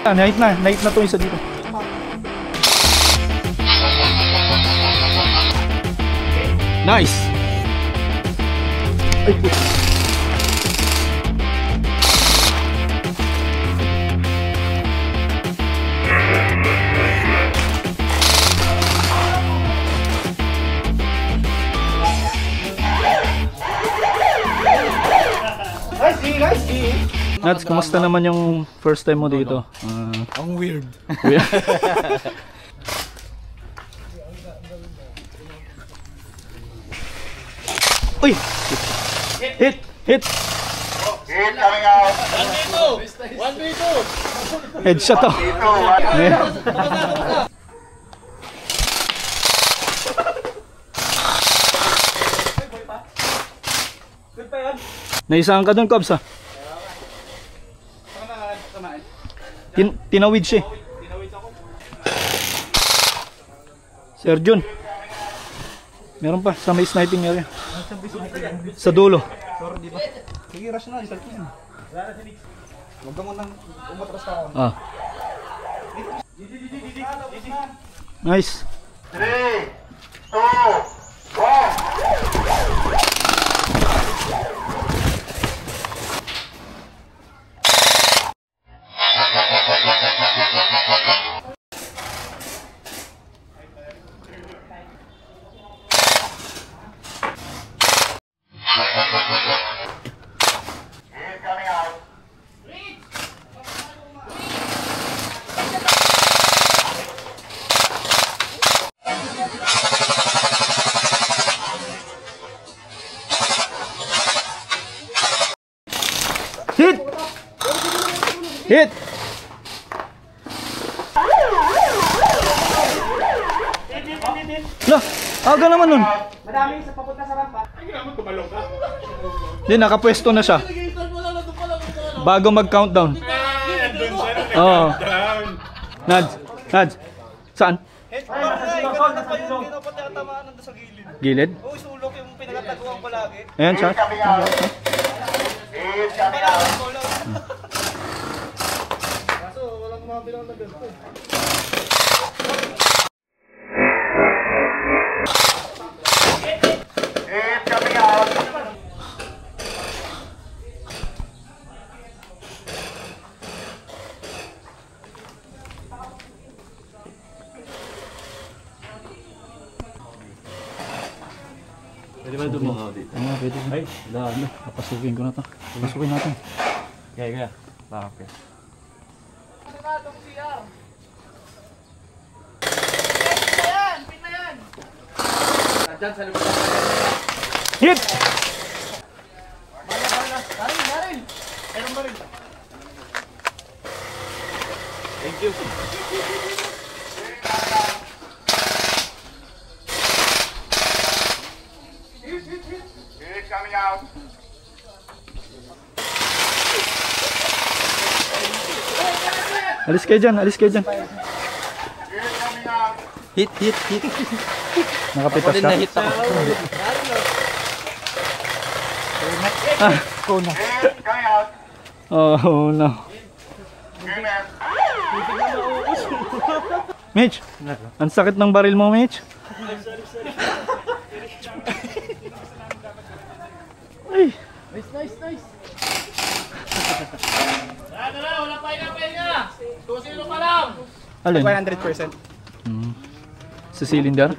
Night na to isa dito. Nice. Ay po. Nats, kumusta naman yung first time mo dito? Ang weird. Uy! Hit! Hit coming out! 1v2! Headshot to! Naisahan ka dun, Cubs, ha? Tinawid siya. Sir Jun. Meron pa sa may sniping area. Sa dulo. Sige, rush na. Huwag ka munang umatras ka. Nice. 3, 2, 1. Hit! Hit! Lah, aga naman nun. Madami sa papunta sa rampa. Hindi, nakapwesto na siya. Bago mag-countdown. Oo. Nads, Nads. Saan? Gilid? Oo, sulok yung pinagataguan ko lagi. Ayan siya. Kaso walang mga bilang na ganito. Pwede ba doon mo? Pwede. Ay, ano? Papasukin ko na to. Papasukin natin. Kaya. Bakit? Sinadong CR. Pin na yan! Nandyan sa loob. Hit! Daryl! Meron ba rin? Thank you. Coming out. Alis kayo dyan, alis kayo dyan. Hit. Nakapitas ka? Na-hit ako. Coming out. Oh no. Mitch, ang sakit ng baril mo, Mitch. Ay. Nice. Wala pahinga. 2-0 pa lang. Alin? 100%. Sa cylinder?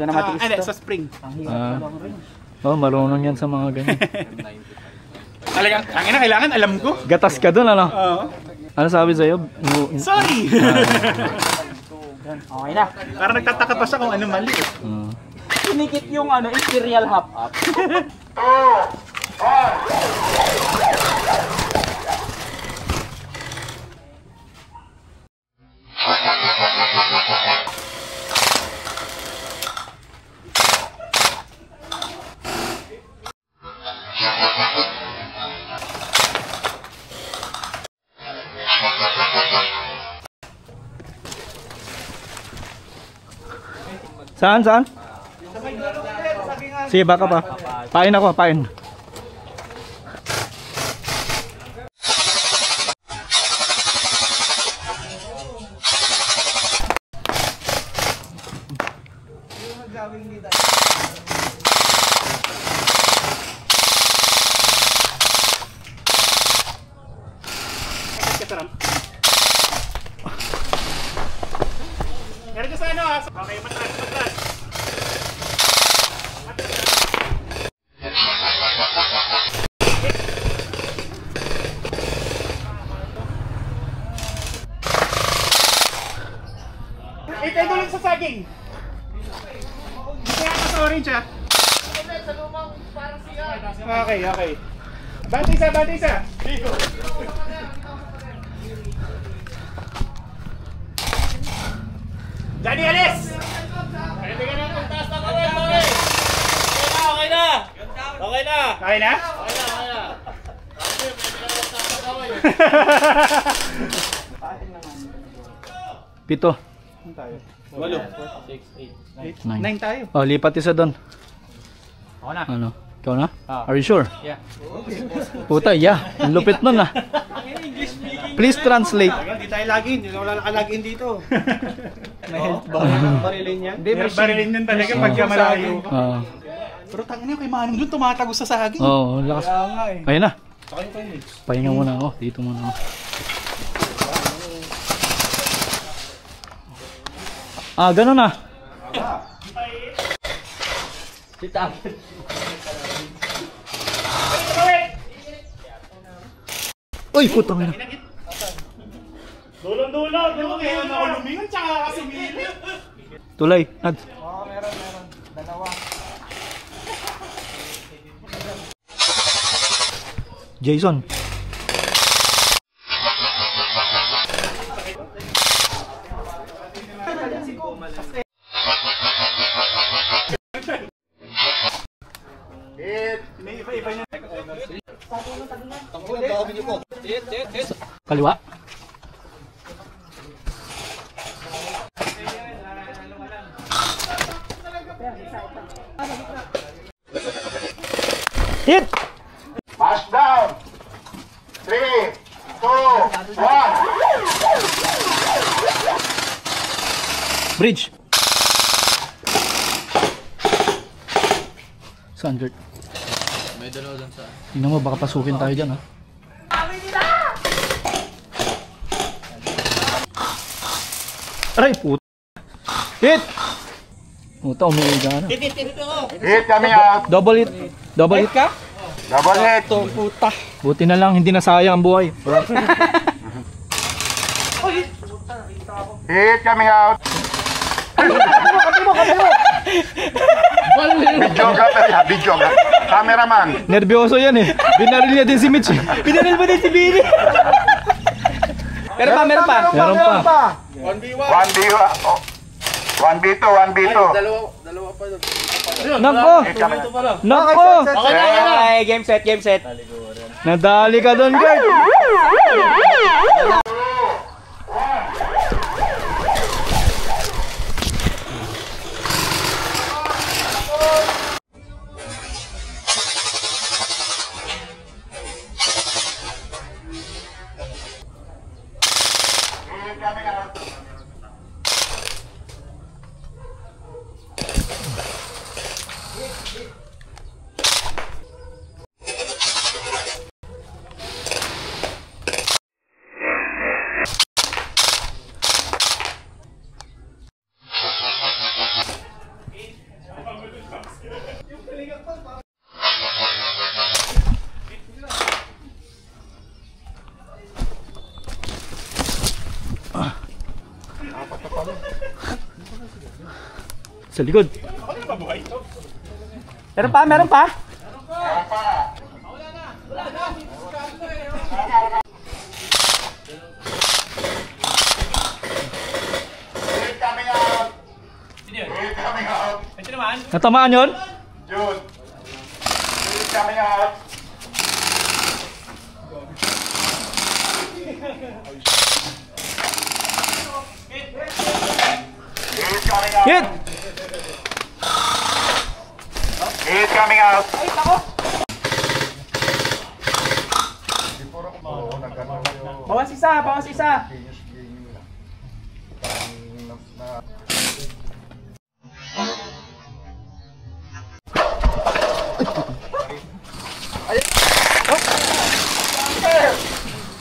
Sa spring. Marunong yan sa mga ganyan. Talagang, kailangan alam ko. Gatas ka dun, ano? Oo. Ano sabi sa'yo? Sorry! Okay na. Parang nagtataka pa siya kung ano mali. Pinikit yung imperial hop-up. Saan? Sige, baka pa. Pain ako, pain. Ito ram. Meron ka sa ano ha? Okay, matras, matras. Ito lang sa saging. Kaya ka sa orange ha? Okay, okay. Bante isa, bante isa. Johnny, alis! Bigyan natin ang taas ng kawin, okay? Okay na! Okay na! Okay na? Okay na! Pito. Walo. 9. 9 tayo. Oh, lipat isa doon. Ako na. Ano? Ikaw na? Ah. Are you sure? Yeah. Puta, yeah. Ang lupit nun ah. Please translate. Hindi tayo login. Hindi wala nakalagin dito. May health ba? Barilin yan? Hindi, may barilin nun talaga pagka malayo. Oo. Pero tangin niyo kay Manong doon tumatagos sa saging. Oo, lakas. Kaya nga eh. Ayun na. Saka yung kayo. Pahinga muna ako. Dito muna ako. Ah, ganun na. Uy, putang ina. Dulong-dulong! Dulong kayo na lumingon tsaka kasumili. Tulay, Nad. Oo, meron. Dalawa. Jason. May iba-iba niya. Kaliwa. Hit! Mash down. 3, 2, 1. Bridge. Saan, Gert? May dalawa dun sa... Tingnan mo, baka pasukin tayo dyan, ha? Aray, puta. Hit! Puta, umiiga na. Hit coming out. Double hit. Double hit ka? Double hit. Puta. Buti na lang, hindi nasayang ang buhay. Hit coming out. Video ka pa, video ka. Cameraman. Nervyoso yan eh. Binaril niya din si Mitch eh. Binaril mo din si Billy. Meron pa, meron pa. Meron pa. 1v2, 1v2. Nako! Hit coming out. Nako! Okay na, okay na. Okay, game set, game set. Nadali ka doon, Gert. Hit coming out. Sa likod. Meron pa, meron pa. Hit coming out. Hit coming out. Ito naman. Natamaan yun? Jude. Hit coming out. Hit coming out. Hit! Hit coming out. Bawas isa, bawas isa.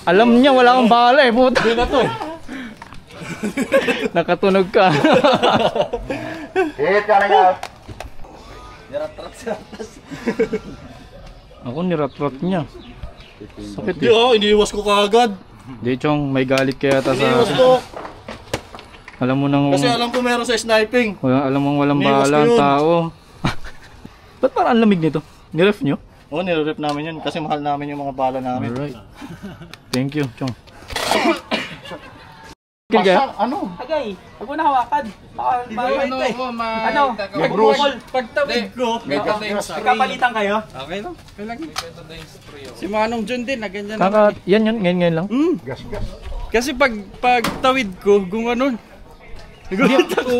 Alam niya wala akong bala eh, puta. Hindi na to. Nakatunog ka. He's coming out. Ako nirat-rat niya. Sakit Hindi eh. iniiwas ko kaagad. Di chong, may galit kaya ta Iniiwas sa... ko. Alam mo nang... Kasi alam ko meron sa sniping. Alam mong walang Iniiwas bala ko ang yun. tao. Ba't parang ang lamig nito? Niref nyo? Oo, nire-rep namin yan kasi mahal namin yung mga bala namin. Alright. Thank you, chong. Kill kaya? Ano? Agay, huwag mo na hawakan. Baka Ano ako, Ano? Bruce. Pagtawid ko, nagkapalitan kayo? Okay lang. Si Manong John din, na ganyan. Kaka... Yan yun, ngayon lang. Kasi pag tawid ko, gumanon.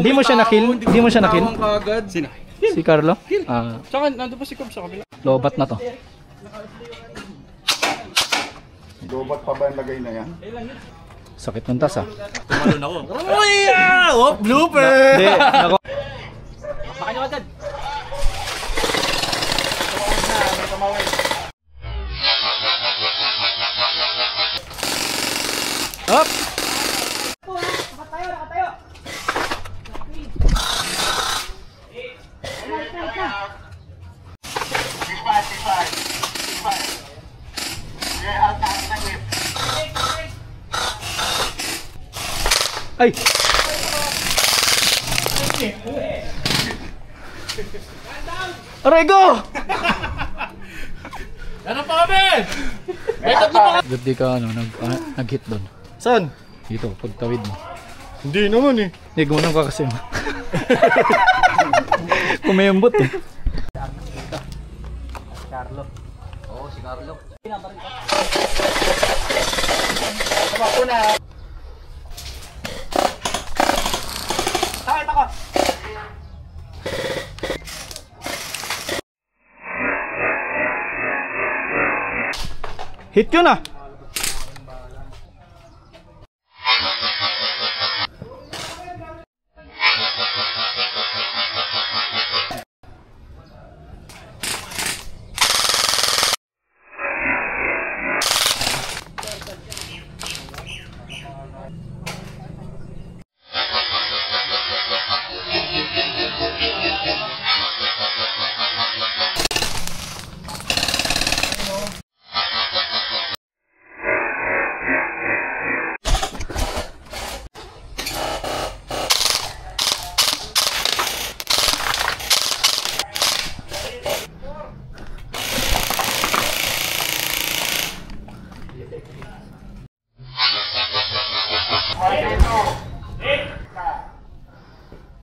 Di mo siya na-kill? Di mo siya na-kill? Kagad. Sino? Si Carlo? Ah, Saka, nandun pa si Cobb sa kabila. lobat na to. Dobat pa ba yung lagay na yan? Sakit ng tas ah. Tumalon ako. Uy! Oh, blooper! Hindi, nako. Baka nyo agad. Up! Ay! Arego! Ano pa kami? May tatlo pa Ba't di ka nag-hit doon? Saan? Dito, pagtawid mo. Hindi naman eh. Hindi, gumanong ka kasi. Kumayambot eh. Sakit ako. Hit yun ah!